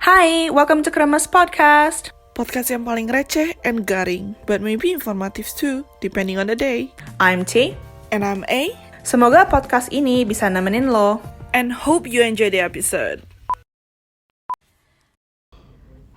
Hai, welcome to Kremés podcast. Podcast yang paling receh and garing, but maybe informative too, depending on the day. I'm T. And I'm A. Semoga podcast ini bisa nemenin lo. And hope you enjoy the episode.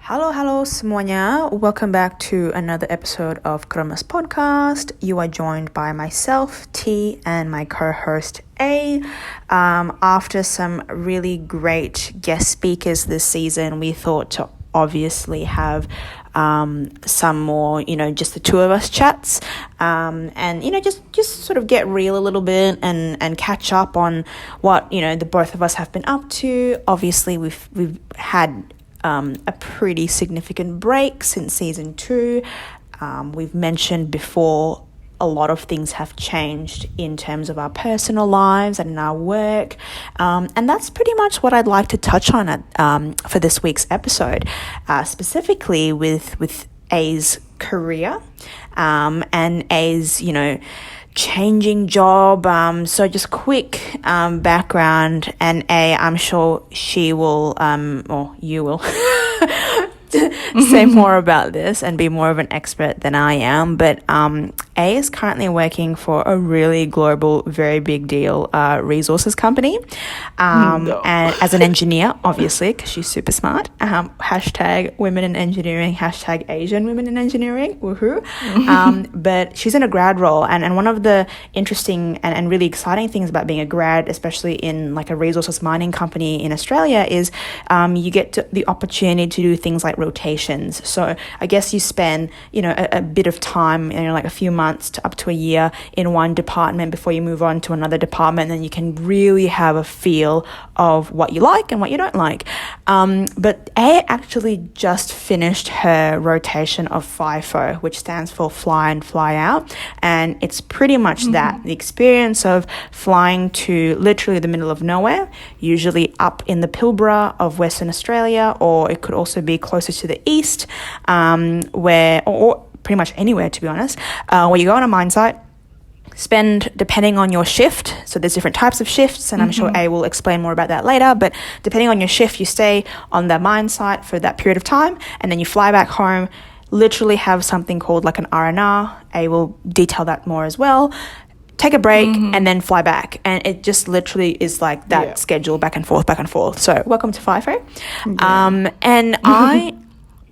Halo semuanya. Welcome back to another episode of Kremés podcast. You are joined by myself, T, and my co-host A. After some really great guest speakers this season, we thought to obviously have some more, just the two of us chats, and just sort of get real a little bit and catch up on what the both of us have been up to. Obviously, we've had a pretty significant break since season 2. We've mentioned before a lot of things have changed in terms of our personal lives and in our work, and that's pretty much what I'd like to touch on for this week's episode, specifically with A's career and A's changing job. So just quick background, and I'm sure she will or you will say more about this and be more of an expert than I am, but A is currently working for a really global, very big deal resources company, and as an engineer, obviously, because she's super smart. Hashtag women in engineering, hashtag Asian women in engineering, woohoo. But she's in a grad role, and one of the interesting and really exciting things about being a grad, especially in like a resources mining company in Australia, is you get the opportunity to do things like rotations. So I guess you spend a bit of time, like a few months to up to a year in one department before you move on to another department, and you can really have a feel of what you like and what you don't like. But A actually just finished her rotation of FIFO, which stands for fly in, fly out, and it's pretty much that, the experience of flying to literally the middle of nowhere, usually up in the Pilbara of Western Australia, or it could also be closer to the east, where or pretty much anywhere, to be honest, where you go on a mine site, spend, depending on your shift, so there's different types of shifts, and I'm sure A will explain more about that later, but depending on your shift, you stay on the mine site for that period of time, and then you fly back home, literally have something called like an R&R. A will detail that more as well. Take a break and then fly back, and it just literally is like that schedule, back and forth. So welcome to FIFO. And I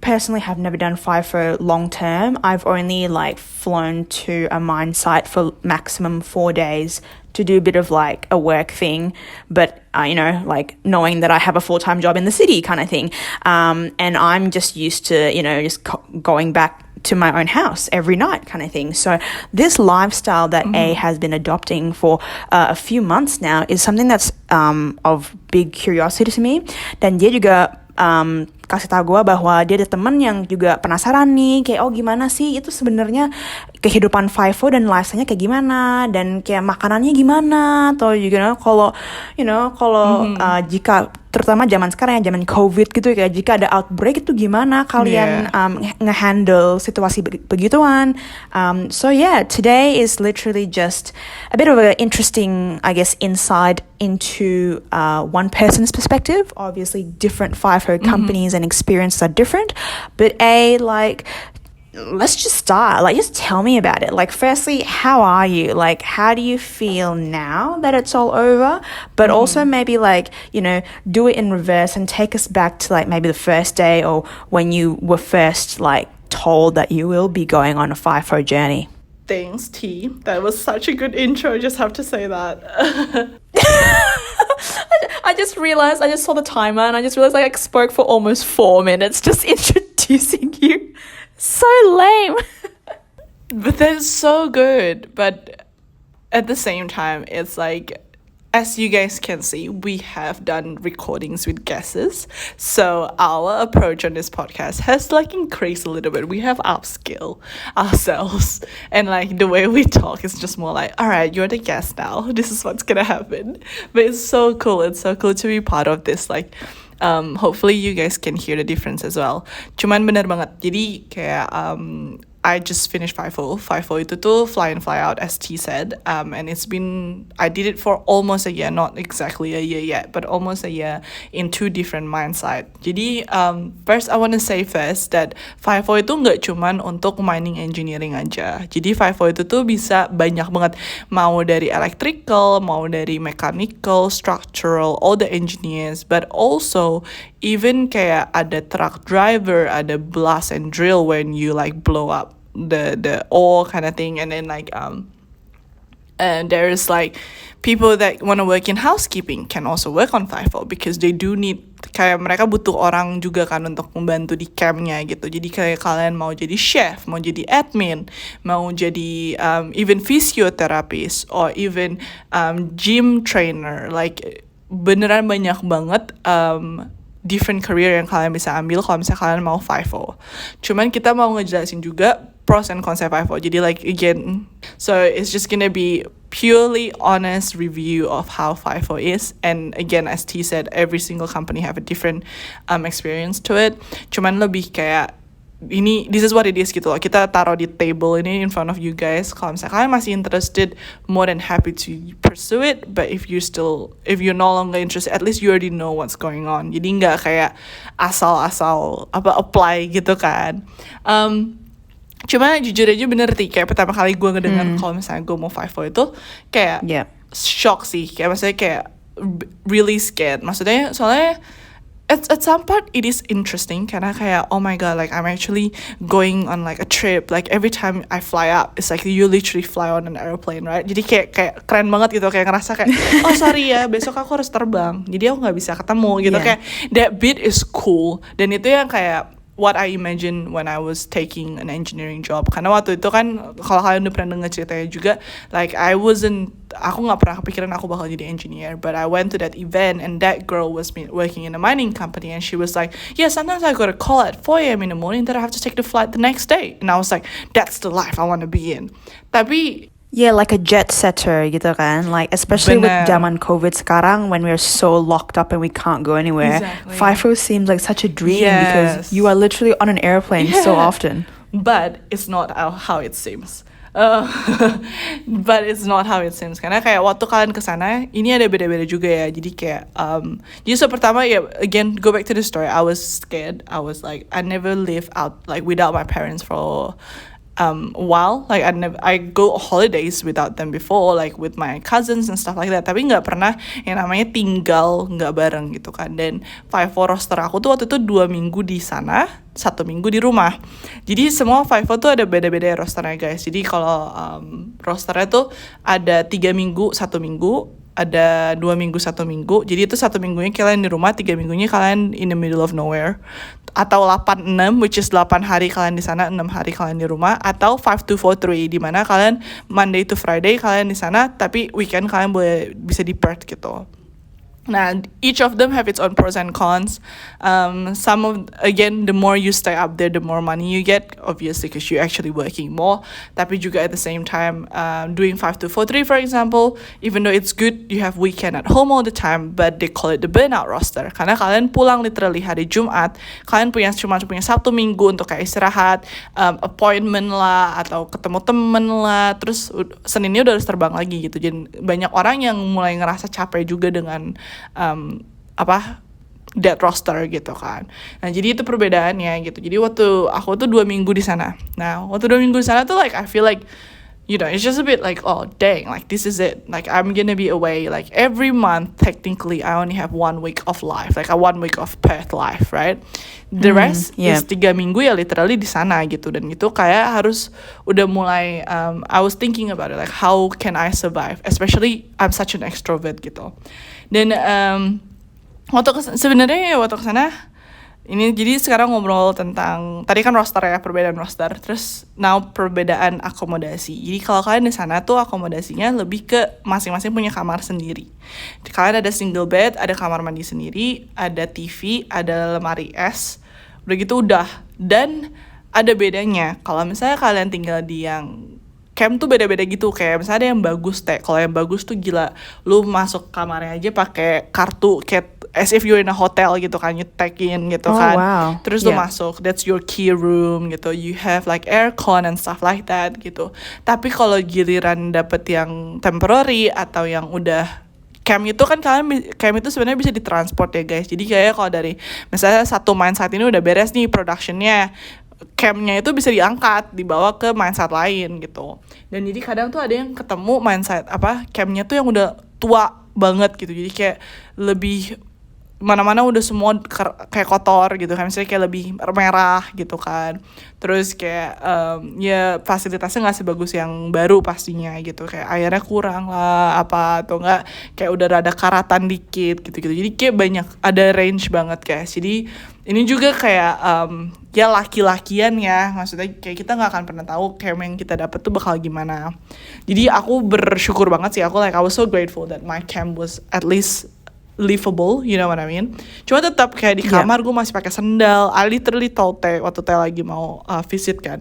personally have never done FIFO long term. I've only flown to a mine site for maximum 4 days to do a bit of like a work thing, but knowing that I have a full-time job in the city kind of thing, and I'm just used to just going back to my own house every night kind of thing. So this lifestyle that A has been adopting for a few months now is something that's of big curiosity to me, dan dia juga kasih tahu gue bahwa dia ada temen yang juga penasaran nih, kayak gimana sih itu sebenarnya kehidupan FIFO dan lifestyle-nya kayak gimana, dan kayak makanannya gimana, atau juga kalau jika terutama zaman sekarang ya, zaman COVID gitu, kayak jika ada outbreak itu gimana kalian ngehandle situasi begituan. So yeah, today is literally just a bit of an interesting, I guess, insight into one person's perspective. Obviously, different FIFO companies and experiences are different, but let's just start. Just tell me about it. Firstly, how are you? How do you feel now that it's all over? But also maybe do it in reverse and take us back to maybe the first day, or when you were first told that you will be going on a FIFO journey. Thanks, T. That was such a good intro. Just have to say that. I just saw the timer, and I just realized I spoke for almost 4 minutes just introducing you. So lame. But that's so good. But at the same time, it's as you guys can see, we have done recordings with guests. So our approach on this podcast has increased a little bit. We have upskilled ourselves. And the way we talk is just more all right, you're the guest now. This is what's gonna happen. But it's so cool. It's so cool to be part of this. Hopefully you guys can hear the difference as well. Cuman bener banget. Jadi kayak I just finished FIFO. FIFO itu tuh fly in, fly out, as T said. And I did it for almost a year, not exactly a year yet, but almost a year in 2 different mine sites. Jadi, first I want to say first that FIFO itu nggak cuman untuk mining engineering aja. Jadi FIFO itu tuh bisa banyak banget. Mau dari electrical, mau dari mechanical, structural, all the engineers, but also even kayak ada truck driver, ada blast and drill when you like blow up the ore kind of thing, and then like and there's like people that want to work in housekeeping can also work on FIFO because they do need, kayak mereka butuh orang juga kan untuk membantu di campnya gitu. Jadi kayak kalian mau jadi chef, mau jadi admin, mau jadi even physiotherapist or even gym trainer, like beneran banyak banget different career yang kalian bisa ambil kalau misalnya kalian mau FIFO. Cuman kita mau ngejelasin juga pros and cons FIFO. Jadi like again, so it's just gonna be purely honest review of how FIFO is. And again, as T said, every single company have a different experience to it. Cuman lebih kayak this is what it is gitu loh. Kita taruh di table ini in front of you guys. Kalau misalnya kalian masih interested, more than happy to pursue it. But if you're no longer interested, at least you already know what's going on. Jadi nggak kayak asal-asal apply gitu kan. Cuma jujur aja bener sih, kayak pertama kali gue ngedengar kalau misalnya gue mau FIFO itu kayak shock sih. Kayak maksudnya kayak really scared. Maksudnya soalnya at some part it is interesting karena kayak oh my god, like I'm actually going on like a trip, like every time I fly up it's like you literally fly on an airplane, right? Jadi kayak keren banget gitu, kayak ngerasa kayak oh sorry ya besok aku harus terbang jadi aku nggak bisa ketemu gitu. Kayak that bit is cool, dan itu yang kayak what I imagine when I was taking an engineering job. Karena waktu itu kan kalau kalian udah pernah denger ceritanya juga, like aku nggak pernah kepikiran aku bakal jadi engineer, but I went to that event and that girl was working in a mining company and she was like, yeah, sometimes I got a call at 4 a.m. in the morning that I have to take the flight the next day, and I was like, that's the life I want to be in. Tapi like a jet setter gitu kan, like especially with zaman COVID sekarang when we're so locked up and we can't go anywhere. Exactly. FIFO seems like such a dream because you are literally on an airplane so often. But it's not how it seems. But it's not how it seems. Karena kayak waktu kalian kesana, ini ada beda-beda juga ya. Jadi kayak, jadi so pertama ya, again go back to the story. I was scared. I was like, I never live out like without my parents for a while. Like I go holidays without them before, like with my cousins and stuff like that. Tapi nggak pernah yang namanya tinggal nggak bareng gitu kan. Dan FIFO roster aku tuh waktu itu 2 minggu di sana, 1 minggu di rumah. Jadi semua FIFO tuh ada beda-beda rosternya guys. Jadi kalau rosternya tuh ada 3 minggu 1 minggu, ada 2 minggu 1 minggu. Jadi itu 1 minggunya kalian di rumah, 3 minggunya kalian in the middle of nowhere. Atau 8-6, which is 8 hari kalian di sana, 6 hari kalian di rumah. Atau 5-2-4-3, di mana kalian Monday to Friday kalian di sana, tapi weekend kalian bisa di Perth gitu. Nah, each of them have its own pros and cons. Again, the more you stay up there, the more money you get, obviously, because you're actually working more. Tapi juga at the same time, doing 5-2-4-3, for example, even though it's good, you have weekend at home all the time, but they call it the burnout roster. Karena kalian pulang literally hari Jumat, kalian cuma punya Sabtu Minggu untuk kayak istirahat, appointment lah, atau ketemu temen lah, terus Seninnya udah harus terbang lagi gitu. Jadi banyak orang yang mulai ngerasa capek juga dengan dead roster gitu kan. Nah jadi itu perbedaannya gitu. Jadi waktu aku tuh 2 minggu di sana. Nah waktu 2 minggu di sana tuh like I feel like, you know, it's just a bit like, oh dang, like this is it. Like I'm gonna be away. Like every month technically I only have 1 week of life, like a 1 week of Perth life, right? The rest is 3 minggu ya literally di sana gitu. Dan itu kayak harus udah mulai, I was thinking about it, like how can I survive? Especially I'm such an extrovert gitu. Dan waktu kesana ini, jadi sekarang ngobrol tentang tadi kan roster ya, perbedaan roster, terus now perbedaan akomodasi. Jadi kalau kalian di sana tuh akomodasinya lebih ke masing-masing punya kamar sendiri. Kalian ada single bed, ada kamar mandi sendiri, ada TV, ada lemari es, udah gitu udah. Dan ada bedanya kalau misalnya kalian tinggal di yang camp tuh beda-beda gitu. Kayak misalnya ada yang bagus kalau yang bagus tuh gila, lu masuk kamarnya aja pakai kartu kayak as if you're in a hotel gitu kan, you check in gitu Oh, kan. wow. Terus lu Yeah. masuk, that's your key room gitu. You have like aircon and stuff like that gitu. Tapi kalau giliran dapet yang temporary atau yang udah camp itu kan, camp itu sebenarnya bisa ditransport ya guys. Jadi kayak kalau dari misalnya satu mindset ini udah beres nih productionnya, campnya itu bisa diangkat dibawa ke mindset lain gitu. Dan jadi kadang tuh ada yang ketemu mindset campnya tuh yang udah tua banget gitu, jadi kayak lebih mana-mana udah semua kayak kotor gitu kan, misalnya kayak lebih merah gitu kan, terus kayak ya fasilitasnya nggak sebagus yang baru pastinya gitu, kayak airnya kurang lah atau enggak kayak udah rada karatan dikit gitu, jadi kayak banyak, ada range banget guys. Jadi ini juga kayak ya laki-lakian ya, maksudnya kayak kita nggak akan pernah tahu camp yang kita dapet tuh bakal gimana. Jadi aku bersyukur banget sih, I was so grateful that my camp was at least livable, you know what I mean. Cuma tetap kayak di kamar gue masih pakai sendal. I literally told Teh waktu Teh lagi mau visit kan.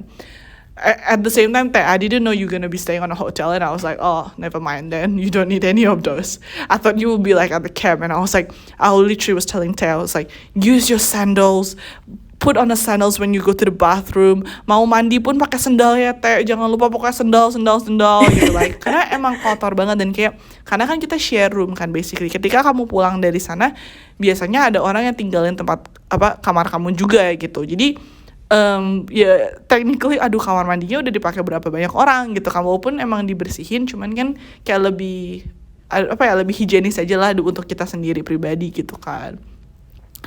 At the same time, Teh, I didn't know you're gonna be staying on a hotel, and I was like, oh, never mind then. You don't need any of those. I thought you would be like at the camp, and I was like, I literally was telling Teh, I was like, use your sandals. Put on the sandals when you go to the bathroom. Mau mandi pun pakai sendal ya Teh. Jangan lupa pokoknya sendal gitu like. Karena emang kotor banget, dan kayak karena kan kita share room kan basically. Ketika kamu pulang dari sana, biasanya ada orang yang tinggalin tempat kamar kamu juga gitu. Jadi ya technically kamar mandinya udah dipakai berapa banyak orang gitu. Kamu pun emang dibersihin, cuman kan kayak lebih lebih higienis aja lah untuk kita sendiri pribadi gitu kan.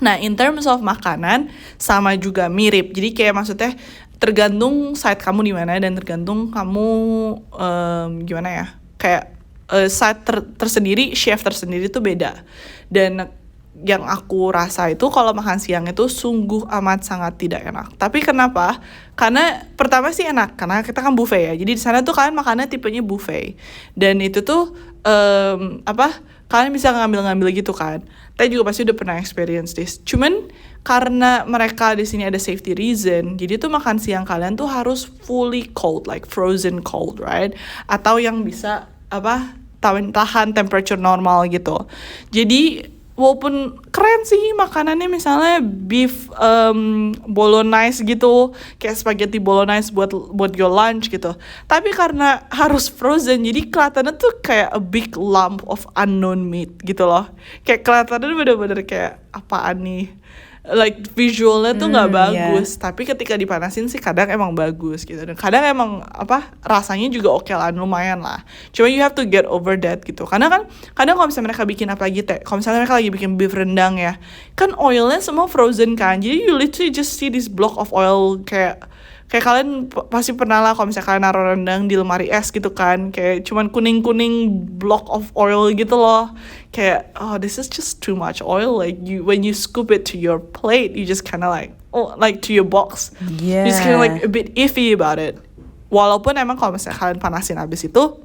Nah, in terms of makanan sama juga mirip. Jadi kayak maksudnya tergantung site kamu di mana, dan tergantung kamu gimana ya. Kayak site tersendiri, chef tersendiri tuh beda. Dan yang aku rasa itu kalau makan siang itu sungguh amat sangat tidak enak. Tapi kenapa? Karena pertama sih enak, karena kita kan buffet ya. Jadi di sana tuh kalian makannya tipenya buffet. Dan itu tuh kalian bisa ngambil-ngambil gitu kan. Teh juga pasti udah pernah experience this. Cuman karena mereka di sini ada safety reason, jadi tuh makan siang kalian tuh harus fully cold, like frozen cold, right? Atau yang bisa tahan temperature normal gitu. Jadi walaupun keren sih makanannya, misalnya beef bolognese gitu, kayak spaghetti bolognese buat your lunch gitu. Tapi karena harus frozen, jadi kelihatannya tuh kayak a big lump of unknown meat gitu loh. Kayak kelihatannya bener-bener kayak apaan nih. Like visualnya tuh nggak bagus, tapi ketika dipanasin sih kadang emang bagus gitu, dan kadang emang rasanya juga oke lah, lumayan lah. Cuma you have to get over that gitu, karena kan kadang kalau misalnya mereka bikin apalagi Teh, kalau misalnya mereka lagi bikin beef rendang ya, kan oilnya semua frozen kan, jadi you literally just see this block of oil, kayak kalian pasti pernah lah kalau misalnya kalian naruh rendang di lemari es gitu kan, kayak cuman kuning block of oil gitu loh. Kayak this is just too much oil, like when you scoop it to your plate, you just kind of like to your box, you just kind of like a bit iffy about it. Walaupun emang kalau misalnya kalian panasin abis itu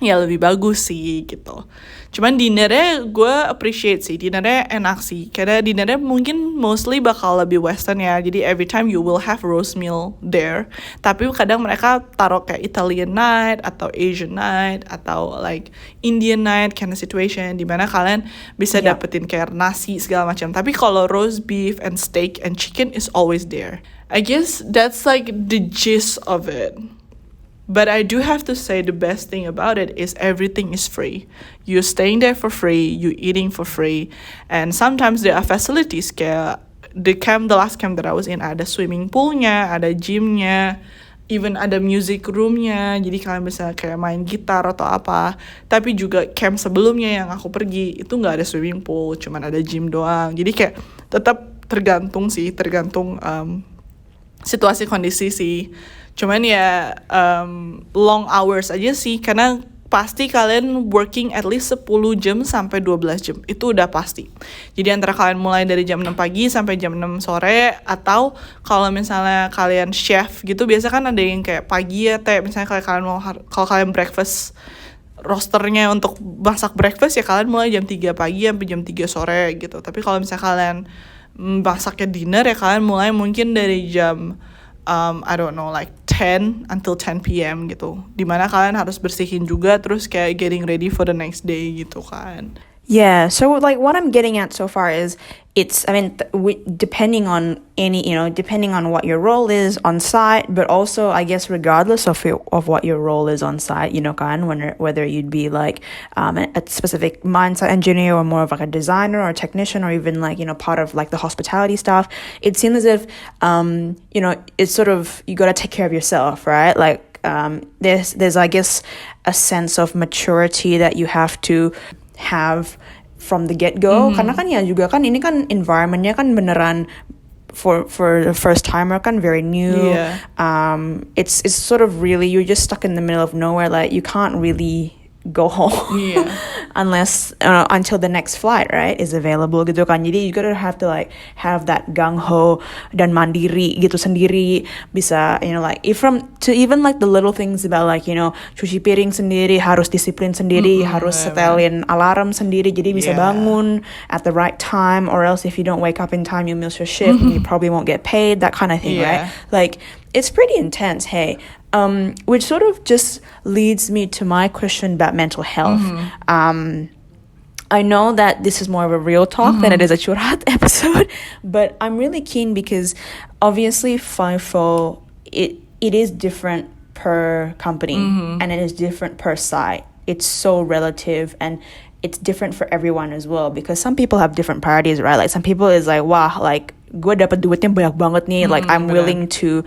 ya lebih bagus sih gitu. Cuman dinernya gue appreciate sih, dinernya enak sih, karena dinernya mungkin mostly bakal lebih western ya. Jadi every time you will have roast meal there, tapi kadang mereka taruh kayak Italian night atau Asian night atau like Indian night kind of situation, dimana kalian bisa dapetin kayak nasi segala macam. Tapi kalau roast beef and steak and chicken is always there. I guess that's like the gist of it. But I do have to say the best thing about it is everything is free. You're staying there for free, you're eating for free, and sometimes there are facilities kayak the last camp that I was in, ada swimming poolnya, ada gymnya, even ada music roomnya, jadi kalian bisa kayak main gitar atau apa. Tapi juga camp sebelumnya yang aku pergi itu nggak ada swimming pool, cuman ada gym doang. Jadi kayak tetap tergantung situasi kondisi sih. Cuman ya long hours aja sih, karena pasti kalian working at least 10 jam sampai 12 jam, itu udah pasti. Jadi antara kalian mulai dari jam 6 pagi sampai jam 6 sore, atau kalau misalnya kalian chef gitu, biasa kan ada yang kayak pagi ya Teh, misalnya kalau kalian breakfast, rosternya untuk masak breakfast ya kalian mulai jam 3 pagi sampai jam 3 sore gitu. Tapi kalau misalnya kalian masaknya dinner ya kalian mulai mungkin dari jam I don't know, like 10 until 10 p.m. gitu. Dimana kalian harus bersihin juga, terus kayak getting ready for the next day gitu kan. Yeah, so like what I'm getting at so far is depending on depending on what your role is on site, but also I guess regardless of what your role is on site, kan, whether you'd be like a specific mindset engineer or more of like a designer or a technician or even like, part of like the hospitality staff, it seems as if, it's sort of, you got to take care of yourself, right? Like, there's I guess a sense of maturity that you have to have from the get-go, karena kan ya juga kan ini kan environmentnya kan beneran for the first timer kan very new. It's sort of really, you're just stuck in the middle of nowhere, like you can't really go home unless until the next flight, right, is available gitu kan. Jadi you gotta have to like have that gung-ho dan mandiri gitu sendiri, bisa like even like the little things about like cuci piring sendiri, harus disiplin sendiri, harus setelin alarm sendiri jadi bisa bangun at the right time, or else if you don't wake up in time you miss your shift and you probably won't get paid, that kind of thing, right? Like it's pretty intense, hey. Which sort of just leads me to my question about mental health. I know that this is more of a real talk than it is a curhat episode, but I'm really keen because obviously FIFO, it is different per company and it is different per site. It's so relative and it's different for everyone as well, because some people have different priorities, right? Like some people is like, wah, like gue dapat duitnya banyak banget nih, like I'm willing to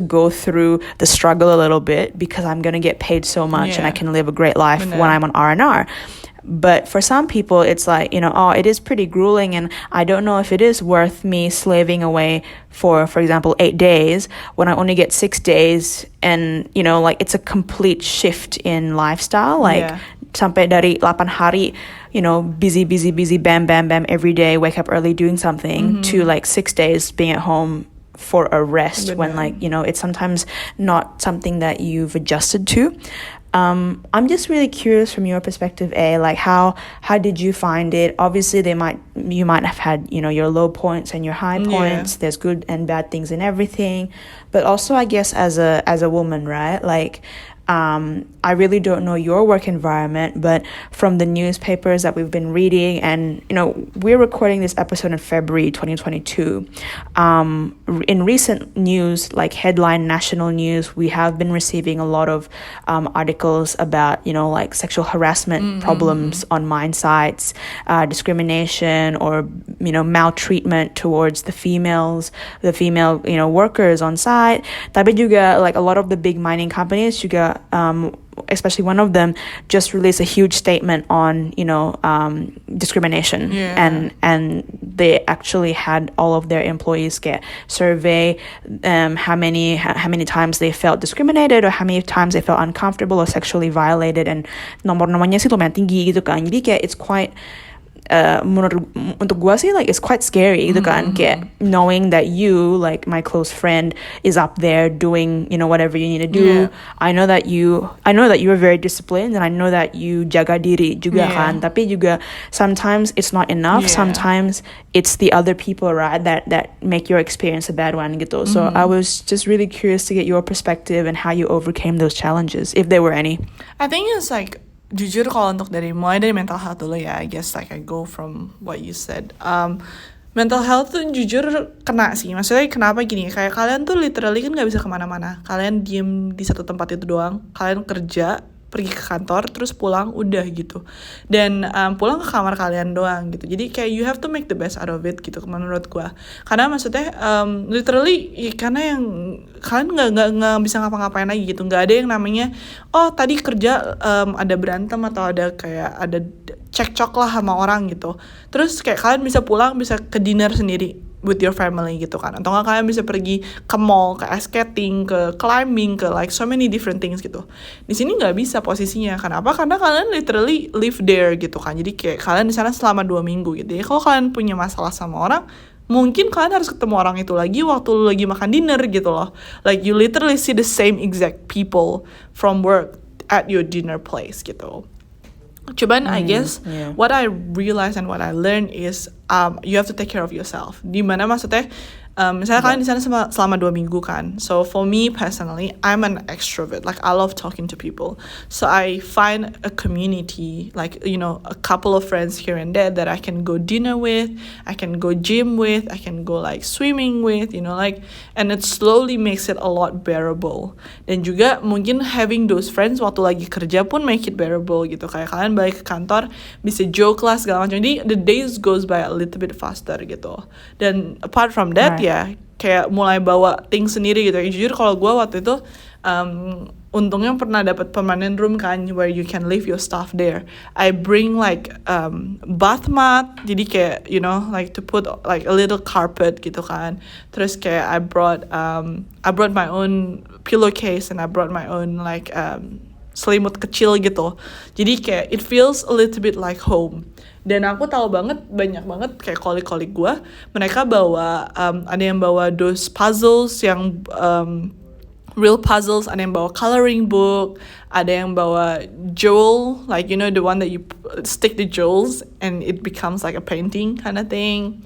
go through the struggle a little bit because I'm gonna get paid so much and I can live a great life when I'm on R&R. But for some people it's like, it is pretty grueling and I don't know if it is worth me slaving away for example 8 days when I only get 6 days, and like it's a complete shift in lifestyle, like sampai dari 8 hari busy bam every day, wake up early doing something, to like 6 days being at home for a rest when like it's sometimes not something that you've adjusted to. I'm just really curious from your perspective, like how did you find it? Obviously you might have had your low points and your high points. There's good and bad things in everything, but also I guess as a woman, right, like I really don't know your work environment, but from the newspapers that we've been reading, and we're recording this episode in February 2022. In recent news, like headline national news, we have been receiving a lot of articles about like sexual harassment problems on mine sites, discrimination or maltreatment towards the female workers on site. Tapi juga like a lot of the big mining companies juga, especially one of them just released a huge statement on discrimination, and they actually had all of their employees get survey how many times they felt discriminated or how many times they felt uncomfortable or sexually violated, and nomor-nomornya sih lumayan tinggi gitu kan. Jadi kayak it's quite untuk gue sih like it's quite scary gitu kan, kayak knowing that you, like my close friend, is up there doing whatever you need to do. I know that you are very disciplined, and I know that you jaga diri juga kan, tapi juga sometimes it's not enough. Sometimes it's the other people, right, that make your experience a bad one gitu. So I was just really curious to get your perspective and how you overcame those challenges, if there were any. I think it's like, jujur kalau untuk mulai dari mental health dulu ya, I guess like I go from what you said. Mental health tuh jujur kena sih. Maksudnya kenapa gini, kayak kalian tuh literally kan gak bisa kemana-mana. Kalian diem di satu tempat itu doang. Kalian kerja, pergi ke kantor, terus pulang, udah gitu. Dan pulang ke kamar kalian doang gitu. Jadi kayak you have to make the best out of it gitu menurut gue. Karena maksudnya literally karena yang kalian nggak bisa ngapa-ngapain lagi gitu. Nggak ada yang namanya tadi kerja ada berantem atau ada cekcok lah sama orang gitu. Terus kayak kalian bisa pulang, bisa ke dinner sendiri with your family gitu kan, atau nggak kalian bisa pergi ke mall, ke ice skating, ke climbing, ke like so many different things gitu. Di sini nggak bisa posisinya. Kenapa? Karena kalian literally live there gitu kan. Jadi kayak kalian di sana selama 2 minggu gitu. Jadi kalau kalian punya masalah sama orang, mungkin kalian harus ketemu orang itu lagi waktu lu lagi makan dinner gitu loh. Like you literally see the same exact people from work at your dinner place gitu. Cuman I guess what I realized and what I learned is you have to take care of yourself. Dimana maksudnya misalnya kalian di sana selama 2 minggu kan. So for me personally, I'm an extrovert. Like I love talking to people. So I find a community, like a couple of friends here and there that I can go dinner with, I can go gym with, I can go like swimming with, and it slowly makes it a lot bearable. Dan juga mungkin having those friends waktu lagi kerja pun make it bearable gitu. Kayak kalian balik ke kantor bisa joke lah segala macam. Jadi the days goes by a little bit faster gitu. Dan apart from that, ya kayak mulai bawa things sendiri gitu. Jujur kalau gue waktu itu untungnya pernah dapat permanent room kan, where you can leave your stuff there. I bring like bath mat, jadi kayak like to put like a little carpet gitu kan. Terus kayak I brought my own pillowcase and I brought my own like selimut kecil gitu. Jadi kayak it feels a little bit like home. Dan aku tahu banyak banget kayak kolik-kolik gue, mereka bawa ada yang bawa those puzzles yang real puzzles, ada yang bawa coloring book, ada yang bawa jewel, like the one that you stick the jewels and it becomes like a painting kind of thing.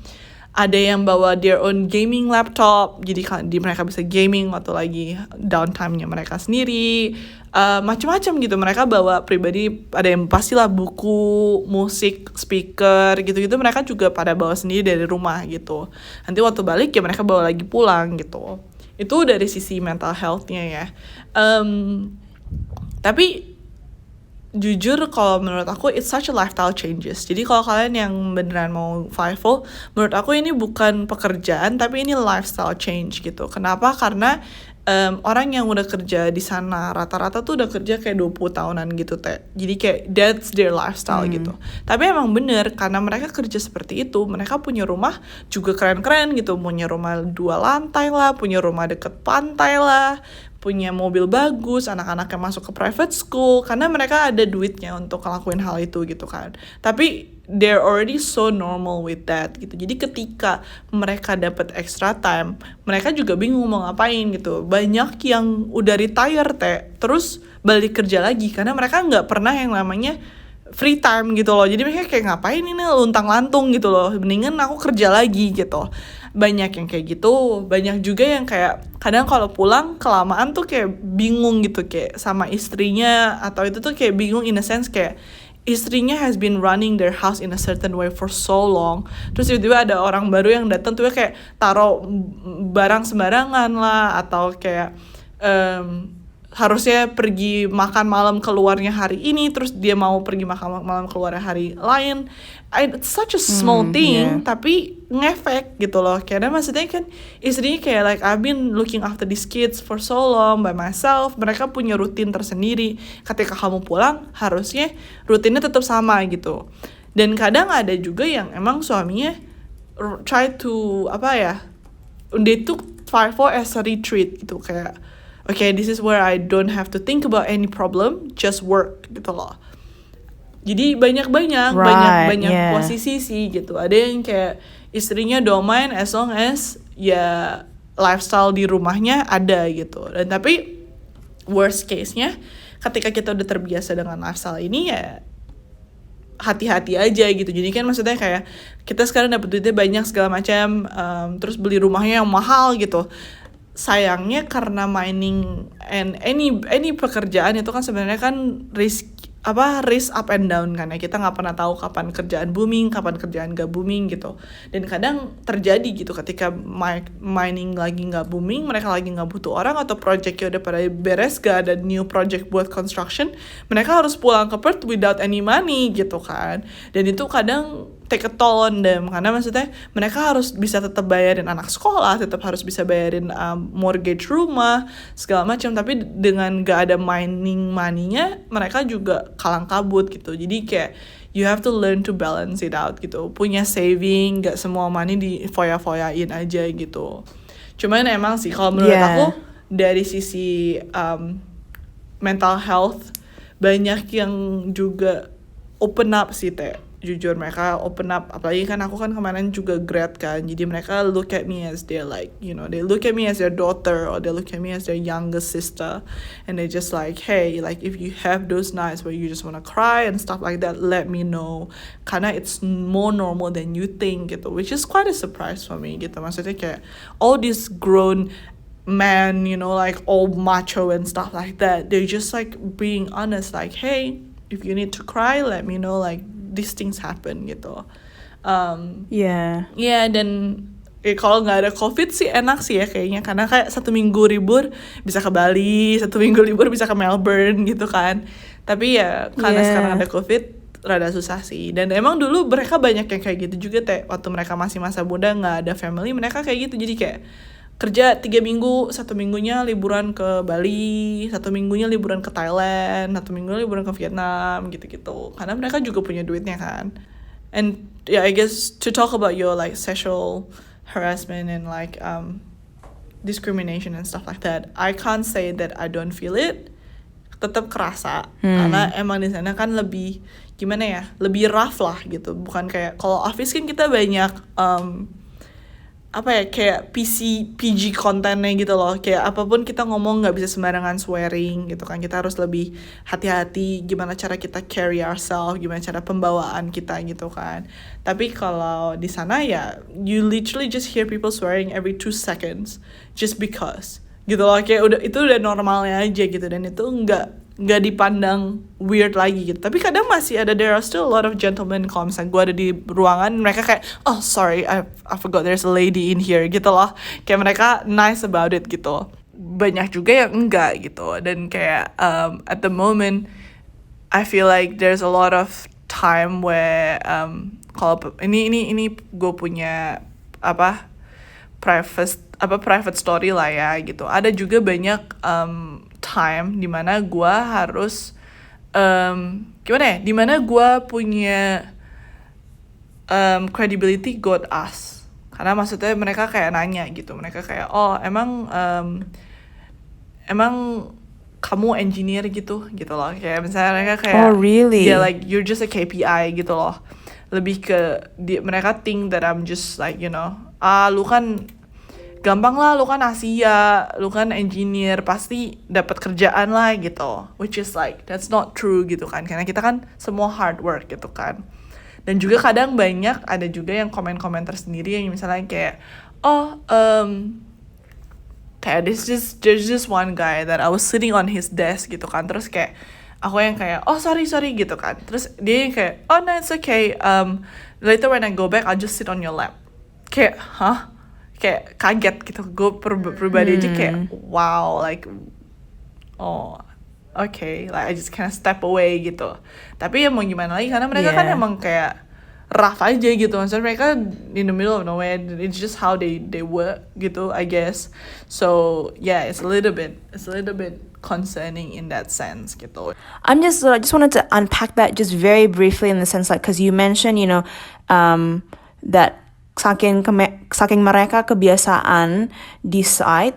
Ada yang bawa their own gaming laptop, jadi mereka bisa gaming waktu lagi downtime-nya mereka sendiri. Macam-macam gitu, mereka bawa pribadi, ada yang pastilah buku, musik, speaker, gitu-gitu mereka juga pada bawa sendiri dari rumah gitu. Nanti waktu balik ya mereka bawa lagi pulang gitu. Itu dari sisi mental health-nya ya. Tapi jujur kalau menurut aku it's such a lifestyle changes. Jadi kalau kalian yang beneran mau FIFO, menurut aku ini bukan pekerjaan tapi ini lifestyle change gitu. Kenapa? Karena orang yang udah kerja di sana rata-rata tuh udah kerja kayak 20 tahunan gitu teh. Jadi kayak that's their lifestyle gitu. Tapi emang bener karena mereka kerja seperti itu, mereka punya rumah juga keren-keren gitu. Punya rumah 2 lantai lah, punya rumah deket pantai lah, punya mobil bagus, anak-anaknya masuk ke private school karena mereka ada duitnya untuk ngelakuin hal itu gitu kan. Tapi they're already so normal with that gitu. Jadi ketika mereka dapat extra time, mereka juga bingung mau ngapain gitu. Banyak yang udah retire terus balik kerja lagi karena mereka nggak pernah yang namanya free time gitu loh. Jadi mereka kayak ngapain ini luntang-lantung gitu loh. Mendingan aku kerja lagi gitu. Banyak yang kayak gitu, banyak juga yang kayak kadang kalau pulang kelamaan tuh kayak bingung gitu kayak sama istrinya, atau itu tuh kayak bingung in a sense kayak istrinya has been running their house in a certain way for so long, terus tiba-tiba ada orang baru yang datang tuh kayak taruh barang sembarangan lah, atau kayak harusnya pergi makan malam keluarnya hari ini terus dia mau pergi makan malam keluarnya hari lain. It's such a small thing, tapi ngefek gitu loh. Karena maksudnya kan istrinya kayak like I've been looking after these kids for so long by myself. Mereka punya rutin tersendiri. Ketika kamu pulang harusnya rutinnya tetap sama gitu. Dan kadang ada juga yang emang suaminya try to they took FIFO as a retreat gitu, kayak okay, this is where I don't have to think about any problem, just work gitu loh. Jadi banyak posisi sih gitu. Ada yang kayak istrinya don't mind as long as ya lifestyle di rumahnya ada gitu. Dan tapi worst case-nya ketika kita udah terbiasa dengan lifestyle ini ya hati-hati aja gitu. Jadi kan maksudnya kayak kita sekarang dapat duitnya banyak segala macam, terus beli rumahnya yang mahal gitu. Sayangnya karena mining and any pekerjaan itu kan sebenarnya kan risk up and down kan ya. Kita nggak pernah tahu kapan kerjaan booming, kapan kerjaan gak booming gitu. Dan kadang terjadi gitu ketika mining lagi nggak booming, mereka lagi nggak butuh orang, atau projectnya udah pada beres, gak ada new project buat construction, mereka harus pulang ke Perth without any money gitu kan. Dan itu kadang take a toll on them, karena maksudnya mereka harus bisa tetap bayarin anak sekolah, tetap harus bisa bayarin mortgage rumah segala macam, tapi dengan gak ada mining money-nya mereka juga kalang kabut gitu. Jadi kayak you have to learn to balance it out gitu, punya saving, gak semua money di foya-foyain aja gitu. Cuman emang sih kalau menurut aku dari sisi mental health banyak yang juga open up sih jujur mereka open up, apalagi kan aku kan kemarin juga grad kan, jadi mereka look at me as their like, you know, they look at me as their daughter or they look at me as their younger sister, and they just like, hey, like if you have those nights where you just wanna cry and stuff like that, let me know, karena it's more normal than you think gitu, which is quite a surprise for me gitu. Maksudnya kayak all these grown men, you know, like all macho and stuff like that, they're just like being honest, like, hey, if you need to cry, let me know, like these things happen gitu. Dan kalau nggak ada COVID sih enak sih ya kayaknya, karena kayak 1 minggu libur bisa ke Bali, 1 minggu libur bisa ke Melbourne gitu kan. Tapi ya karena sekarang ada COVID rada susah sih. Dan emang dulu mereka banyak yang kayak gitu juga teh, waktu mereka masih masa muda nggak ada family, mereka kayak gitu, jadi kayak kerja 3 minggu, 1 minggunya liburan ke Bali, 1 minggunya liburan ke Thailand, 1 minggunya liburan ke Vietnam, gitu-gitu. Karena mereka juga punya duitnya kan. And yeah, I guess to talk about your like sexual harassment and like discrimination and stuff like that, I can't say that I don't feel it. Tetap kerasa, karena emang di sana kan lebih gimana ya, lebih rough lah gitu. Bukan kayak kalau office kan kita banyak kayak PG kontennya gitu loh, kayak apapun kita ngomong nggak bisa sembarangan swearing gitu kan, kita harus lebih hati-hati gimana cara kita carry ourselves, gimana cara pembawaan kita gitu kan. Tapi kalau di sana ya you literally just hear people swearing every 2 seconds just because gitu loh, kayak itu udah normalnya aja gitu, dan itu nggak dipandang weird lagi gitu. Tapi kadang masih ada, there are still a lot of gentlemen kalau misalnya gue ada di ruangan, mereka kayak, oh sorry, I forgot there's a lady in here gitu loh, kayak mereka nice about it gitu. Banyak juga yang enggak gitu, dan kayak at the moment I feel like there's a lot of time where kalau ini gue punya private story lah ya gitu. Ada juga banyak time dimana gue harus dimana gue punya credibility got us, karena maksudnya mereka kayak nanya gitu, mereka kayak, oh emang kamu engineer gitu loh, kayak misalnya mereka kayak, oh really, yeah, like you're just a KPI gitu loh, lebih ke mereka think that I'm just like, you know, lu kan gampang lah, lu kan Asia, lu kan engineer, pasti dapat kerjaan lah gitu. Which is like, that's not true gitu kan, karena kita kan semua hard work gitu kan. Dan juga kadang banyak ada juga yang komen-komen tersendiri yang misalnya kayak, kayak there's just one guy that I was sitting on his desk gitu kan, terus kayak aku yang kayak, oh sorry gitu kan, terus dia yang kayak, oh no it's okay, later when I go back I'll just sit on your lap. Kayak, kayak kaget gitu, gue pribadi aja kayak wow, like oh okay, like I just kind of step away gitu. Tapi ya mau gimana lagi, karena mereka kan emang kayak rough aja gitu, maksudnya mereka in the middle of nowhere, it's just how they work gitu, I guess. So yeah, it's a little bit concerning in that sense gitu. I just wanted to unpack that just very briefly, in the sense like, because you mentioned, you know, that saking mereka kebiasaan decide,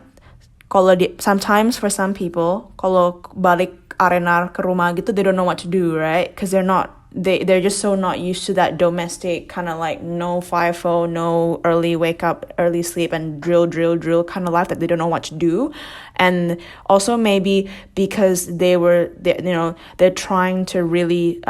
kalau sometimes for some people kalau balik arena ke rumah gitu, they don't know what to do, right? Because they're just so not used to that domestic kind of like no FIFO, no early wake up, early sleep, and drill kind of life, that they don't know what to do. And also maybe because they're trying to really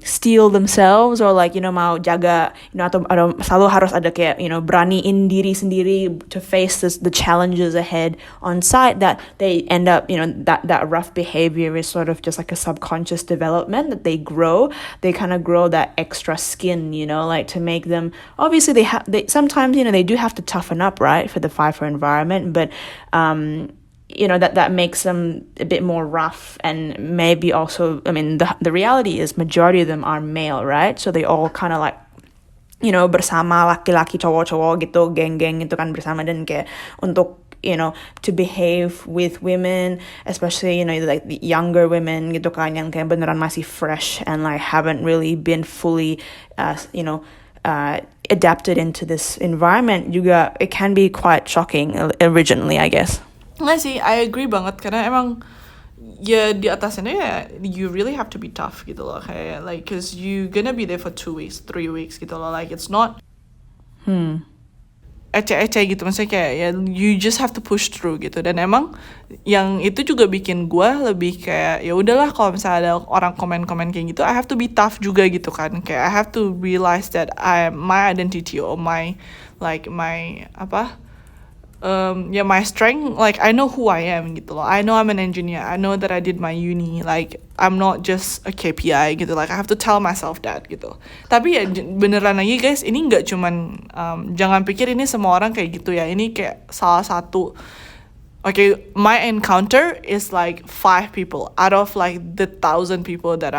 steel themselves, or like, you know, mau jaga, you know, atau selalu harus ada kayak, you know, beraniin diri sendiri to face the challenges ahead on site, that they end up, you know, that rough behavior is sort of just like a subconscious development that they kind of grow that extra skin, you know, like to make them, obviously they sometimes, you know, they do have to toughen up, right, for the FIFO environment, but you know, that makes them a bit more rough. And maybe also, I mean, the reality is majority of them are male, right? So they all kind of like, you know, bersama laki-laki cowok-cowok gitu, geng-geng itu kan bersama, dan kayak untuk, you know, to behave with women, especially, you know, like the younger women gitu kan, yang kayak beneran masih fresh and like haven't really been fully, you know, adapted into this environment juga, it can be quite shocking originally, I guess. Nggak sih, I agree banget, karena emang ya di atasnya ya you really have to be tough gitu loh, kayak like cause you gonna be there for 2 weeks 3 weeks gitu loh, like it's not eceh-eceh gitu, maksudnya kayak ya you just have to push through gitu. Dan emang yang itu juga bikin gue lebih kayak ya udahlah, kalau misalnya ada orang komen-komen kayak gitu I have to be tough juga gitu kan, kayak I have to realize that my identity or my apa my strength, like I know who I am gitu loh. I know I'm an engineer, I know that I did my uni, like I'm not just a KPI gitu, like I have to tell myself that gitu. Tapi ya beneran lagi guys, ini nggak cuman jangan pikir ini semua orang kayak gitu ya, ini kayak salah satu. Okay, my encounter is like 5 people out of like the 1,000 people that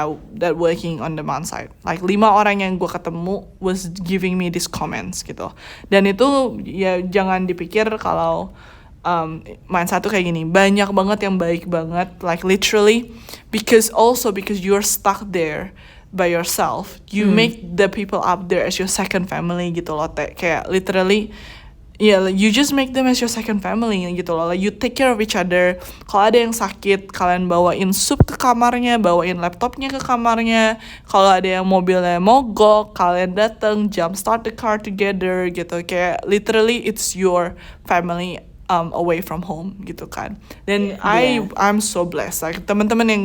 working on demand side. Like 5 orang yang gue ketemu was giving me these comments gitu. Dan itu ya jangan dipikir kalau main satu kayak gini. Banyak banget yang baik banget, like literally, because you're stuck there by yourself, you make the people up there as your second family gitu loh. Kayak literally, yeah, like you just make them as your second family gitu loh. Like you take care of each other. Kalau ada yang sakit, kalian bawain sup ke kamarnya, bawain laptopnya ke kamarnya. Kalau ada yang mobilnya mogok, kalian datang, jump start the car together gitu. Kayak literally it's your family away from home gitu kan. Dan I'm so blessed. Like teman-teman yang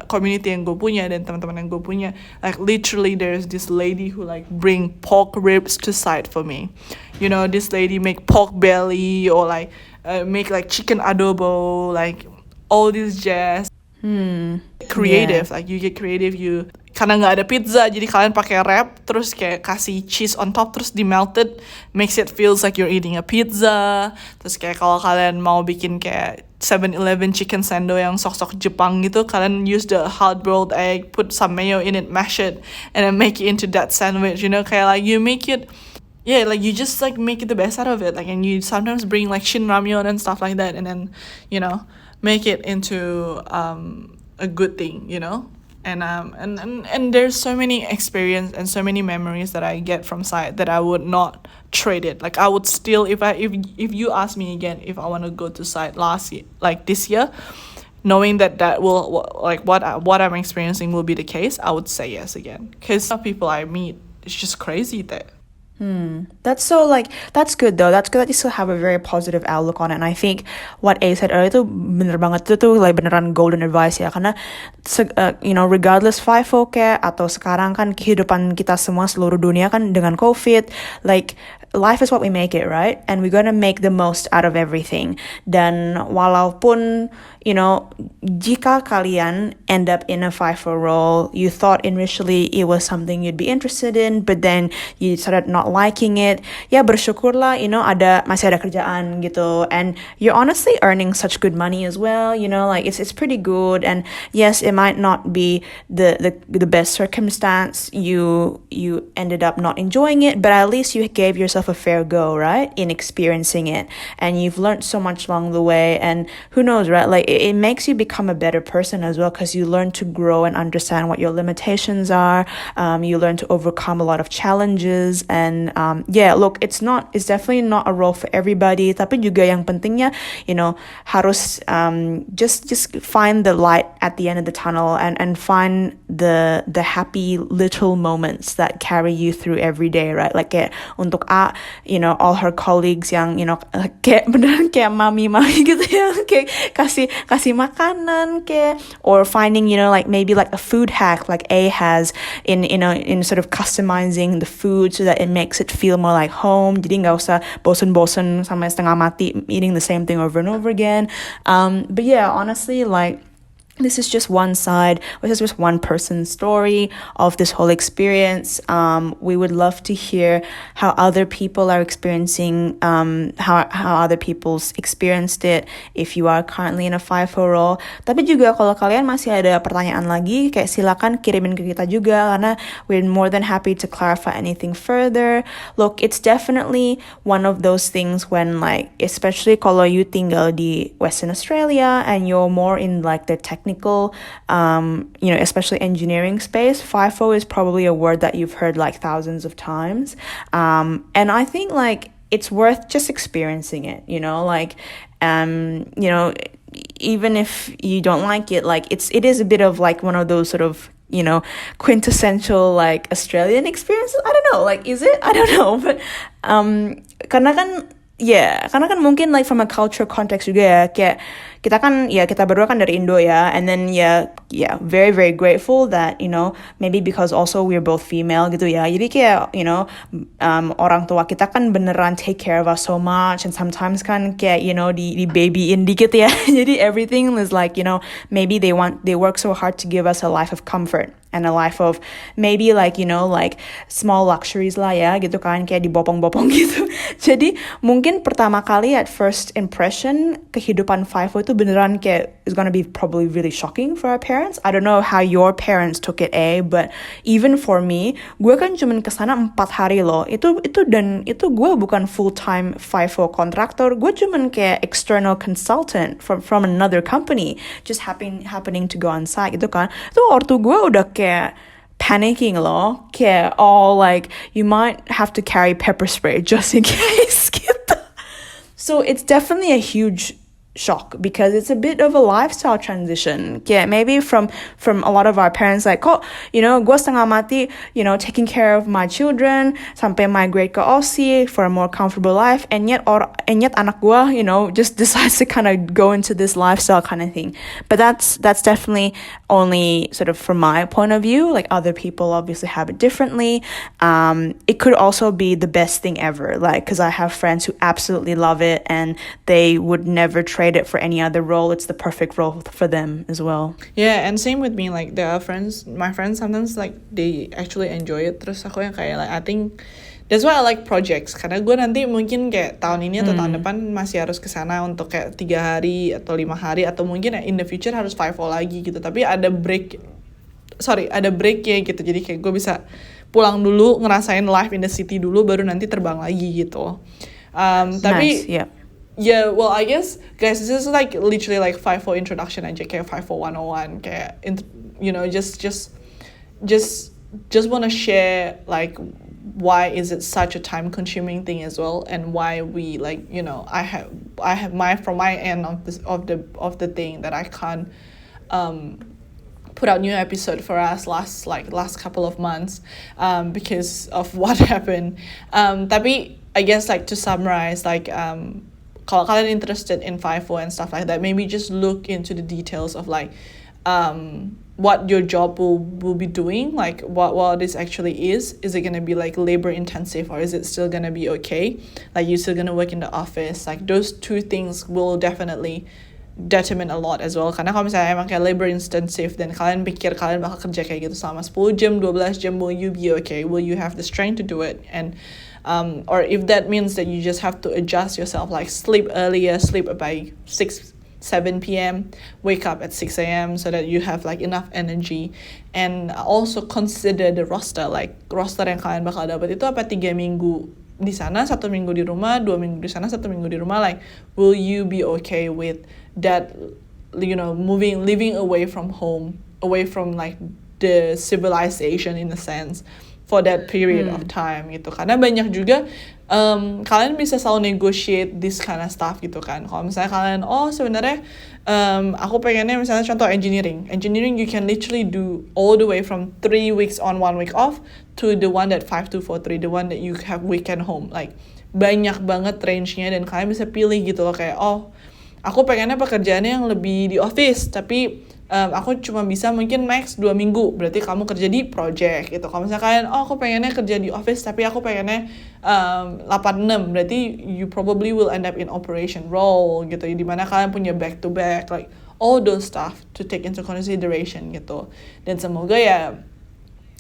community yang gue punya dan teman-teman yang gue punya, like literally there's this lady who like bring pork ribs to site for me. You know, this lady make pork belly or like make like chicken adobo, like all this jazz. Creative, like you get creative. You karena nggak ada pizza, jadi kalian pakai wrap, terus kayak kasih cheese on top, terus di melted, makes it feels like you're eating a pizza. Terus kayak kalau kalian mau bikin kayak 7-Eleven chicken sando yang sok-sok Jepang gitu, kalian use the hard boiled egg, put some mayo in it, mash it, and then make it into that sandwich. You know, kayak like you make it. Yeah, like you just like make it the best out of it. Like, and you sometimes bring like shin ramyun and stuff like that, and then, you know, make it into a good thing, you know. And there's so many experience and so many memories that I get from site that I would not trade it. Like I would still, if you ask me again if I want to go to site last year, like this year, knowing that will like what I'm experiencing will be the case, I would say yes again. Because some people I meet, it's just crazy there. That's so like, that's good though. That's good that you still have a very positive outlook on it. And I think what A said earlier itu bener banget, itu tuh like beneran golden advice ya. Karena you know, regardless FIFO kayak atau sekarang kan kehidupan kita semua seluruh dunia kan dengan COVID, like life is what we make it, right? And we're gonna make the most out of everything. Dan walaupun, you know, jika kalian end up in a FIFO role, you thought initially it was something you'd be interested in, but then you started not liking it, ya bersyukurlah, you know, masih ada kerjaan gitu, and you're honestly earning such good money as well, you know, like it's pretty good. And yes, it might not be the best circumstance, you ended up not enjoying it, but at least you gave yourself a fair go, right, in experiencing it, and you've learned so much along the way. And who knows, right, like it makes you become a better person as well, because you learn to grow and understand what your limitations are. You learn to overcome a lot of challenges. And yeah, look, it's definitely not a role for everybody, tapi juga yang pentingnya, you know, harus just find the light at the end of the tunnel, and find the happy little moments that carry you through every day, right? Like kayak untuk A, you know, all her colleagues yang, you know, kayak beneran kayak mami gitu ya, kayak kasih makanan kayak, or finding, you know, like maybe like a food hack like A has in, you know, in sort of customizing the food so that it makes it feel more like home. Jadi nggak usah bosen-bosen sampai setengah mati eating the same thing over and over again. But yeah, honestly, like, this is just one side, this is just one person's story of this whole experience. We would love to hear how other people are experiencing, how other people's experienced it, if you are currently in a FIFO role. Tapi juga kalau kalian masih ada pertanyaan lagi, kayak silakan kirimin ke kita juga, karena we're more than happy to clarify anything further. Look, it's definitely one of those things when, like, especially kalau you tinggal di Western Australia and you're more in like the technical, you know, especially engineering space, FIFO is probably a word that you've heard like thousands of times. And I think like it's worth just experiencing it, you know, like, you know, even if you don't like it, like it is a bit of like one of those sort of, you know, quintessential like Australian experiences. I don't know, like is it? I don't know, but karena kan mungkin like from a culture context juga ya, kayak kita berdua kan dari Indo ya, and then very very grateful that, you know, maybe because also we're both female gitu ya, jadi kayak, you know, orang tua kita kan beneran take care of us so much, and sometimes kan kayak, you know, di babyin dikit ya, jadi everything is like, you know, maybe they work so hard to give us a life of comfort and a life of maybe like, you know, like small luxuries lah ya gitu kan, kayak dibopong-bopong gitu. Jadi mungkin pertama kali at first impression kehidupan FIFO itu beneran kayak is gonna be probably really shocking for our parents. I don't know how your parents took it, but even for me, gue kan cuman kesana 4 hari loh. Itu gue bukan full time FIFO kontraktor, gue cuman kayak external consultant from another company, just happening to go on site gitu kan. Itu ortu gue udah kayak panicking loh, kayak like you might have to carry pepper spray just in case gitu. So it's definitely a huge shock because it's a bit of a lifestyle transition. Yeah, maybe from a lot of our parents like, kok, you know, gue setengah mati, you know, taking care of my children sampai migrate ke Aussie for a more comfortable life, and yet anak gue, you know, just decides to kind of go into this lifestyle kind of thing. But that's definitely only sort of from my point of view. Like other people obviously have it differently. It could also be the best thing ever, like because I have friends who absolutely love it and they would never trade it for any other role. It's the perfect role for them as well. Yeah, and same with me. Like there are my friends sometimes like they actually enjoy it. Terus aku yang kayak like I think that's why I like projects. Karena gue nanti mungkin kayak tahun ini atau tahun depan masih harus kesana untuk kayak 3 hari atau 5 hari atau mungkin in the future harus FIFO lagi gitu. Tapi ada breaknya gitu. Jadi kayak gue bisa pulang dulu, ngerasain life in the city dulu, baru nanti terbang lagi gitu. Tapi nice, yeah. Yeah, well, I guess, guys, this is like literally like FIFO introduction aja, kayak FIFO 101, kayak, you know, just want to share like why is it such a time-consuming thing as well, and why we like, you know, I have from my end of the thing that I can't put out new episode for us last couple of months because of what happened. Tapi I guess like to summarize, like kalau kalian interested in FIFO and stuff like that, maybe just look into the details of like what your job will be doing, like what this actually is. Is it gonna be like labor intensive, or is it still gonna be okay? Like you still gonna work in the office? Like those two things will definitely determine a lot as well. Karena kalau misalnya emang kayak labor intensive dan kalian pikir kalian bakal kerja kayak gitu selama 10 jam, 12 jam, will you be okay? Will you have the strength to do it? And or if that means that you just have to adjust yourself, like sleep earlier, sleep by 7 p.m, wake up at 6 a.m. so that you have like enough energy, and also consider the roster, like roster yang kalian bakal dapat itu apa 3 minggu di sana, 1 minggu di rumah, 2 minggu di sana, 1 minggu di rumah. Like will you be okay with that, you know, living away from home, away from like the civilization in a sense, for that period of time gitu. Karena banyak juga kalian bisa selalu negotiate this kind of stuff gitu kan. Kalau misalnya kalian sebenarnya aku pengennya misalnya contoh engineering you can literally do all the way from 3 weeks on 1 week off to the one that 5 to 4 3, the one that you have weekend home. Like banyak banget range-nya, dan kalian bisa pilih gitu loh, kayak aku pengennya pekerjaannya yang lebih di office, tapi aku cuma bisa mungkin max 2 minggu, berarti kamu kerja di project gitu. Kalau misalnya kalian, aku pengennya kerja di office tapi aku pengennya 8-6, berarti you probably will end up in operation role gitu, dimana kalian punya back to back, like all those stuff to take into consideration gitu. Dan semoga ya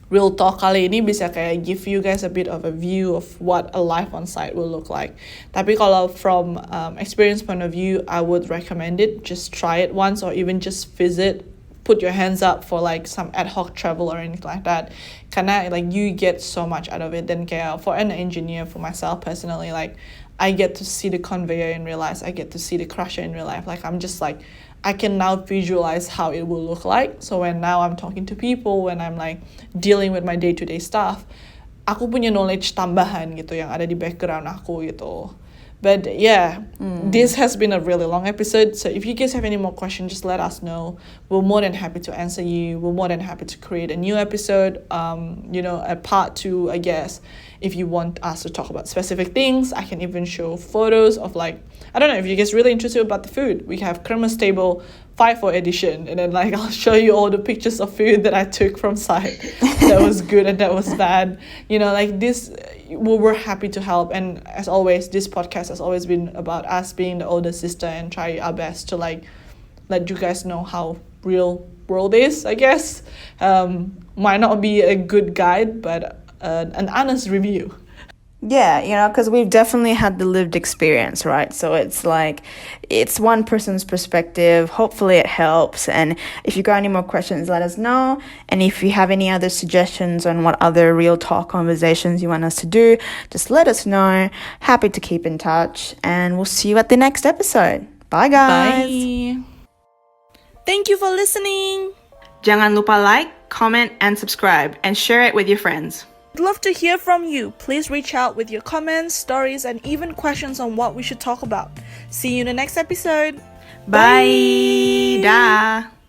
Real Talk kali ini bisa kayak give you guys a bit of a view of what a life on site will look like. Tapi kalau from experience point of view, I would recommend it. Just try it once, or even just visit. Put your hands up for like some ad hoc travel or anything like that. Karena like you get so much out of it. Then kayak for an engineer, for myself personally, like I get to see the conveyor in real life. I get to see the crusher in real life. Like I'm just like, I can now visualize how it will look like. So when now I'm talking to people, when I'm like dealing with my day-to-day stuff, aku punya knowledge tambahan gitu yang ada di background aku gitu. But yeah, this has been a really long episode. So if you guys have any more questions, just let us know. We're more than happy to answer you. We're more than happy to create a new episode, a part 2, I guess. If you want us to talk about specific things, I can even show photos of I don't know, if you guys really interested about the food. We have Kremés table FIFO edition, and then I'll show you all the pictures of food that I took from site that was good and that was bad. This, we're happy to help. And as always, this podcast has always been about us being the older sister and try our best to let you guys know how real world is, I guess. Might not be a good guide, but an honest review. Yeah, because we've definitely had the lived experience, right? So it's one person's perspective. Hopefully it helps. And if you got any more questions, let us know. And if you have any other suggestions on what other real talk conversations you want us to do, just let us know. Happy to keep in touch. And we'll see you at the next episode. Bye, guys. Bye. Thank you for listening. Jangan lupa like, comment, and subscribe. And share it with your friends. I'd love to hear from you. Please reach out with your comments, stories, and even questions on what we should talk about. See you in the next episode. Bye. Da.